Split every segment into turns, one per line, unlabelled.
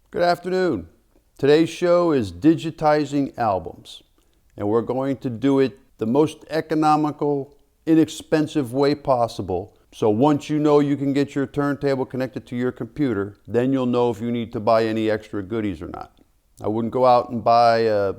Good afternoon. Today's show is digitizing albums, and we're going to do it the most economical, inexpensive way possible. So once you know you can get your turntable connected to your computer, then you'll know if you need to buy any extra goodies or not. I wouldn't go out and buy a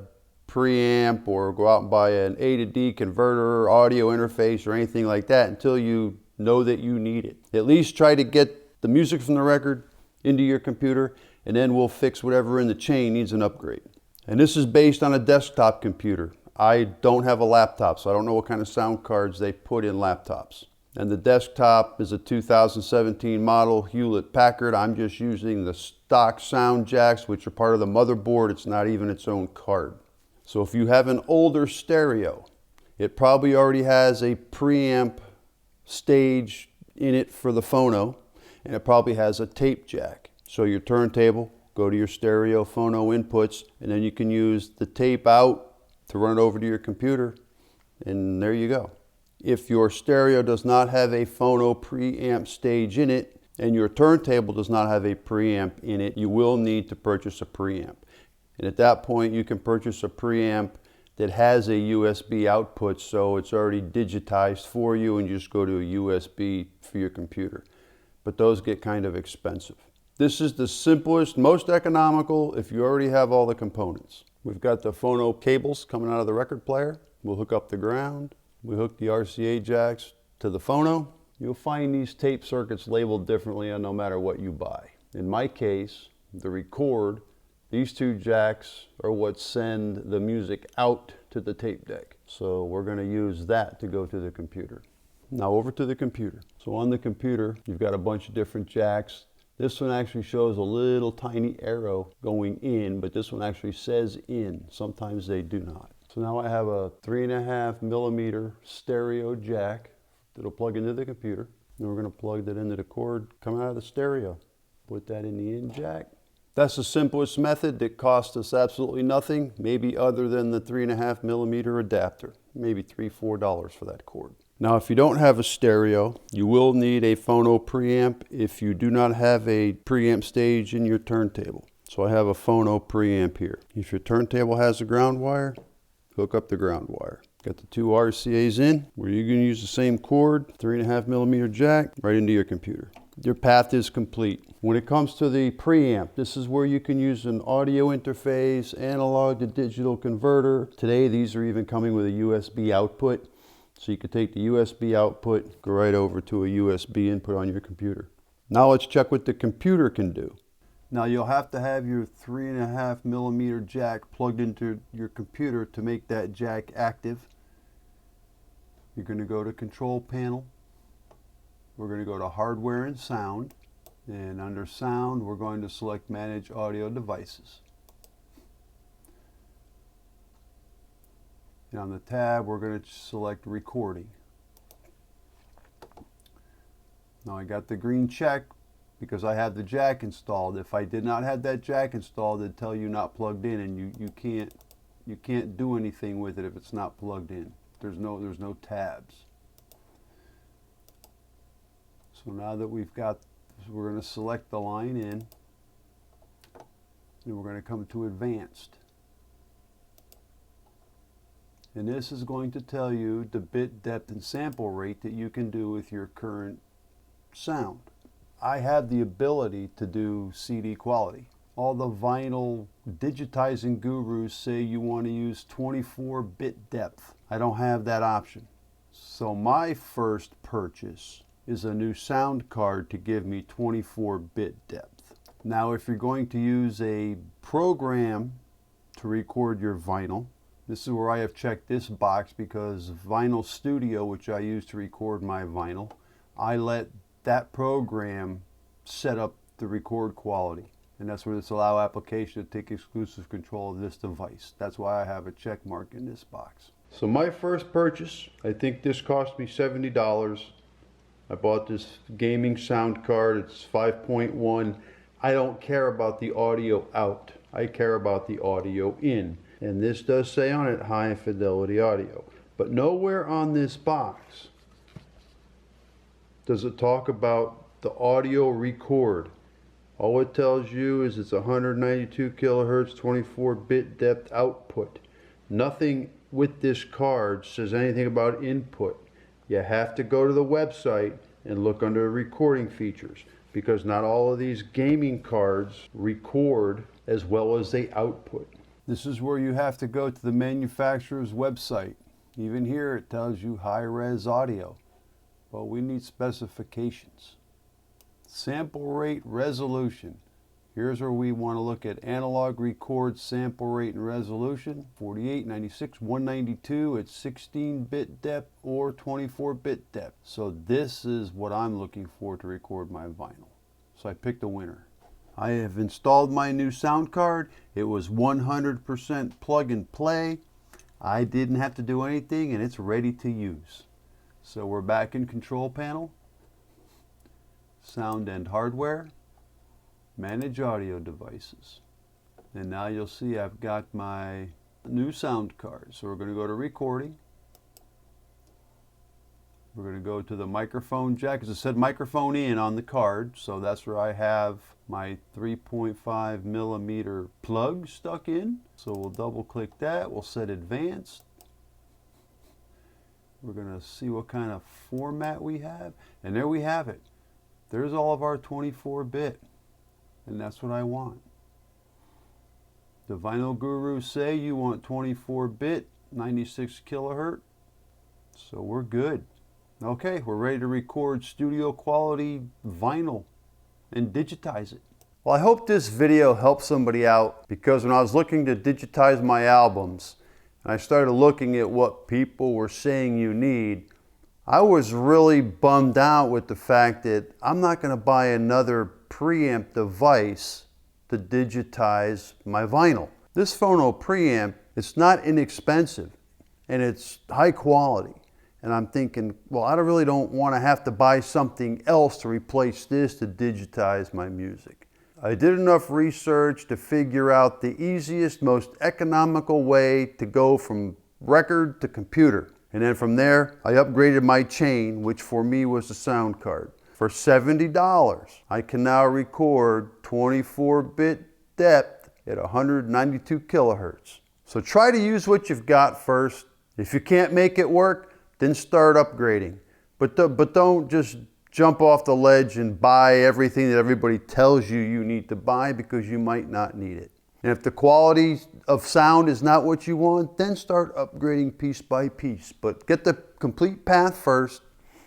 preamp or go out and buy an A to D converter, audio interface, or anything like that until you know that you need it. At least try to get the music from the record into your computer, and then we'll fix whatever in the chain needs an upgrade. And this is based on a desktop computer. I don't have a laptop, so I don't know what kind of sound cards they put in laptops. And the desktop is a 2017 model Hewlett-Packard. I'm just using the stock sound jacks, which are part of the motherboard. It's not even its own card. So if you have an older stereo, it probably already has a preamp stage in it for the phono, and it probably has a tape jack. So your turntable, go to your stereo phono inputs, and then you can use the tape out to run it over to your computer, and there you go. If your stereo does not have a phono preamp stage in it, and your turntable does not have a preamp in it, you will need to purchase a preamp. And at that point, you can purchase a preamp that has a USB output, so it's already digitized for you, and you just go to a USB for your computer. But those get kind of expensive. This is the simplest, most economical if you already have all the components. We've got the phono cables coming out of the record player. We'll hook up the ground. We hook the RCA jacks to the phono. You'll find these tape circuits labeled differently no matter what you buy. In my case, the record, these two jacks are what send the music out to the tape deck. So we're going to use that to go to the computer. Now over to the computer. So on the computer, you've got a bunch of different jacks. This one actually shows a little tiny arrow going in, but this one actually says in. Sometimes they do not. So now I have a 3.5 millimeter stereo jack that'll plug into the computer. And we're going to plug that into the cord coming out of the stereo. Put that in the in jack. That's the simplest method that costs us absolutely nothing, maybe other than the 3.5 millimeter adapter. Maybe $3, $4 for that cord. Now, if you don't have a stereo, you will need a phono preamp if you do not have a preamp stage in your turntable. So I have a phono preamp here. If your turntable has a ground wire, hook up the ground wire. Got the two RCAs in, where you can use the same cord, 3.5 millimeter jack, right into your computer. Your path is complete. When it comes to the preamp, this is where you can use an audio interface, analog to digital converter. Today, these are even coming with a USB output. So you could take the USB output, go right over to a USB input on your computer. Now let's check what the computer can do. Now you'll have to have your 3.5 millimeter jack plugged into your computer to make that jack active. You're going to go to Control Panel. We're going to go to Hardware and Sound. And under Sound, we're going to select Manage Audio Devices. And on the tab, we're going to select Recording. Now I got the green check because I have the jack installed. If I did not have that jack installed, it'd tell you not plugged in, and you can't do anything with it if it's not plugged in. There's no tabs. So now that we've got, we're going to select the line in, and we're going to come to Advanced. And this is going to tell you the bit depth and sample rate that you can do with your current sound. I have the ability to do CD quality. All the vinyl digitizing gurus say you want to use 24-bit depth. I don't have that option. So my first purchase is a new sound card to give me 24-bit depth. Now if you're going to use a program to record your vinyl, this is where I have checked this box because Vinyl Studio, which I use to record my vinyl, I let that program set up the record quality. And that's where this allow application to take exclusive control of this device. That's why I have a check mark in this box. So my first purchase, I think this cost me $70. I bought this gaming sound card. It's 5.1. I don't care about the audio out. I care about the audio in. And this does say on it high fidelity audio. But nowhere on this box does it talk about the audio record. All it tells you is it's 192 kilohertz, 24-bit depth output. Nothing with this card says anything about input. You have to go to the website and look under recording features, because not all of these gaming cards record as well as they output. This is where you have to go to the manufacturer's website. Even here it tells you high-res audio, but we need specifications. Sample rate resolution. Here's where we want to look at analog record sample rate and resolution. 48, 96, 192 at 16-bit depth or 24-bit depth. So this is what I'm looking for to record my vinyl. So I picked a winner. I have installed my new sound card. It was 100% plug and play. I didn't have to do anything and it's ready to use. So we're back in control panel. Sound and hardware, manage audio devices. And now you'll see I've got my new sound card. So we're going to go to recording. We're going to go to the microphone jack, as it said microphone in on the card. So that's where I have my 3.5 millimeter plug stuck in. So we'll double click that. We'll set advanced. We're going to see what kind of format we have. And there we have it. There's all of our 24-bit, and that's what I want. The vinyl gurus say you want 24-bit, 96 kilohertz, so we're good. Okay, we're ready to record studio quality vinyl and digitize it. Well, I hope this video helps somebody out, because when I was looking to digitize my albums, and I started looking at what people were saying you need, I was really bummed out with the fact that I'm not going to buy another preamp device to digitize my vinyl. This phono preamp, it's not inexpensive and it's high quality. And I'm thinking, well, I really don't want to have to buy something else to replace this to digitize my music. I did enough research to figure out the easiest, most economical way to go from record to computer. And then from there, I upgraded my chain, which for me was the sound card. For $70, I can now record 24-bit depth at 192 kilohertz. So try to use what you've got first. If you can't make it work, then start upgrading. But don't just jump off the ledge and buy everything that everybody tells you need to buy, because you might not need it. And if the quality of sound is not what you want, then start upgrading piece by piece. But get the complete path first,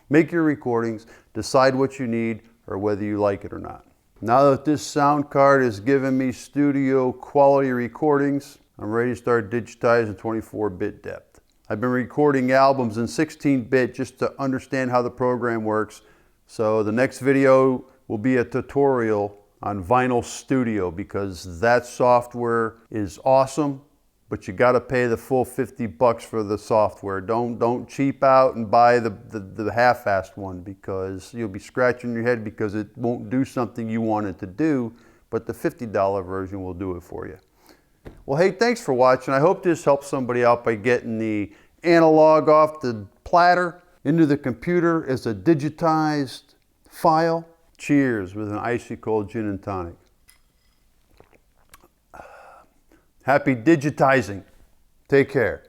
make your recordings, decide what you need or whether you like it or not. Now that this sound card has given me studio quality recordings, I'm ready to start digitizing 24-bit depth. I've been recording albums in 16-bit just to understand how the program works. So the next video will be a tutorial on Vinyl Studio, because that software is awesome, but you got to pay the full $50 for the software. Don't cheap out and buy the half-assed one, because you'll be scratching your head because it won't do something you want it to do, but the $50 version will do it for you. Well, hey, thanks for watching. I hope this helps somebody out by getting the analog off the platter into the computer as a digitized file. Cheers with an icy cold gin and tonic. Happy digitizing. Take care.